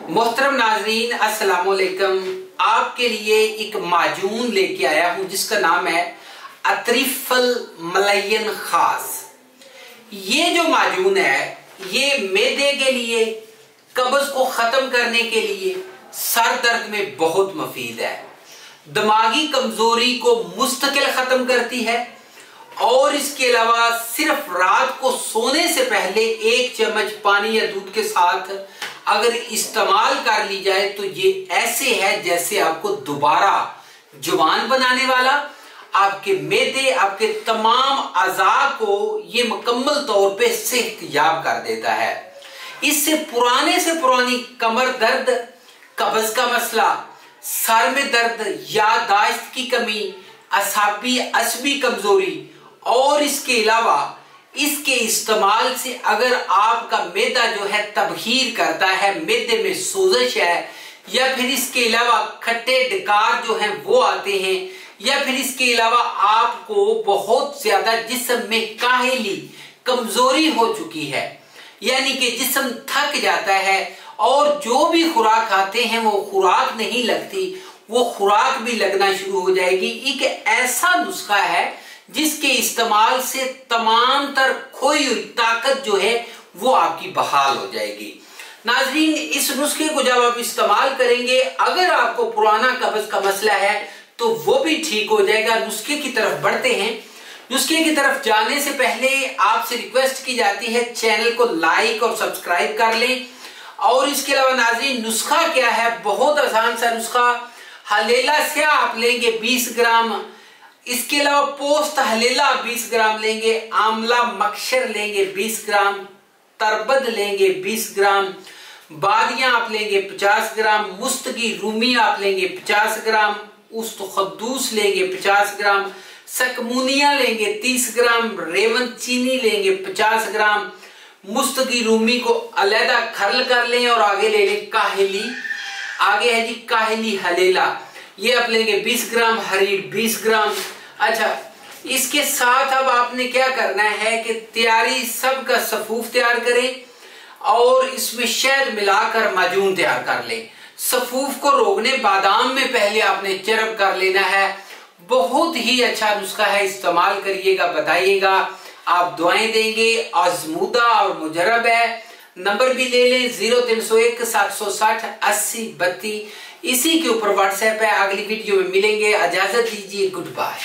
मोहतरम नाजरीन अस्सलाम वालेकुम। आपके लिए एक माजून लेके आया हूं जिसका नाम है अतरिफल मलयन खास। ये जो माजून है ये मैदे के लिए, कब्ज को खत्म करने के लिए, सर दर्द में बहुत मुफीद है, दिमागी कमजोरी को मुस्तकिल खत्म करती है और इसके अलावा सिर्फ रात को सोने से पहले 1 चम्मच पानी या दूध के साथ अगर इस्तेमाल कर ली जाए तो ये ऐसे है जैसे आपको दोबारा जुबान बनाने वाला, आपके मैदे, आपके तमाम अज़ा को ये मुकम्मल तौर पे सेहतयाब कर देता है। इससे पुरानी कमर दर्द, कब्ज का मसला, सर में दर्द, याददाश्त की कमी, असबी कमजोरी और इसके अलावा इसके इस्तेमाल से अगर आपका मैदा जो है तबखीर करता है, मैदे में सोजश है, या फिर इसके अलावा खट्टे डकार जो हैं वो आते हैं, या फिर इसके अलावा आपको बहुत ज्यादा जिस्म में काहिली, कमजोरी हो चुकी है, यानी कि जिस्म थक जाता है और जो भी खुराक खाते हैं वो खुराक नहीं लगती, वो खुराक भी लगना शुरू हो जाएगी। एक ऐसा नुस्खा है जिसके इस्तेमाल से तमाम तर खोई हुई ताकत जो है वो आपकी बहाल हो जाएगी। नाजरीन, इस नुस्खे को जब आप इस्तेमाल करेंगे, अगर आपको पुराना कब्ज का मसला है तो वो भी ठीक हो जाएगा। नुस्खे की तरफ बढ़ते हैं। नुस्खे की तरफ जाने से पहले आपसे रिक्वेस्ट की जाती है चैनल को लाइक और सब्सक्राइब कर लें। और इसके अलावा नाजरीन, नुस्खा क्या है? बहुत आसान सा नुस्खा। हलेला स्याह आप लेंगे 20 ग्राम, इसके अलावा पोस्त हलेला 20 ग्राम लेंगे, आंवला मक्सर लेंगे 20 ग्राम, तरबद लेंगे 20 ग्राम, बादियां आप लेंगे 50 ग्राम, मुस्तगी रूमी आप लेंगे 50 ग्राम, उस्त खद्दूस लेंगे 50 ग्राम, सकमुनिया लेंगे 30 ग्राम, रेवन चीनी लेंगे 50 ग्राम। मुस्तगी रूमी को अलहदा खरल कर लें और आगे ले लें काहिली। आगे है जी काहिली हलेला, ये आप लेंगे 20 ग्राम, हरीर 20 ग्राम। अच्छा, इसके साथ अब आपने क्या करना है कि तैयारी सबका सफूफ तैयार करें और इसमें शहद मिलाकर माजून तैयार कर लें। सफूफ को रोकने बादाम में पहले आपने चरब कर लेना है। बहुत ही अच्छा नुस्खा है, इस्तेमाल करिएगा, बताइएगा, आप दुआएं देंगे। आजमूदा और मुजरब है। नंबर भी ले लें 0301 760 80 32। इसी के ऊपर व्हाट्सएप है। अगली वीडियो में मिलेंगे। इजाजत दीजिए, गुड बाय।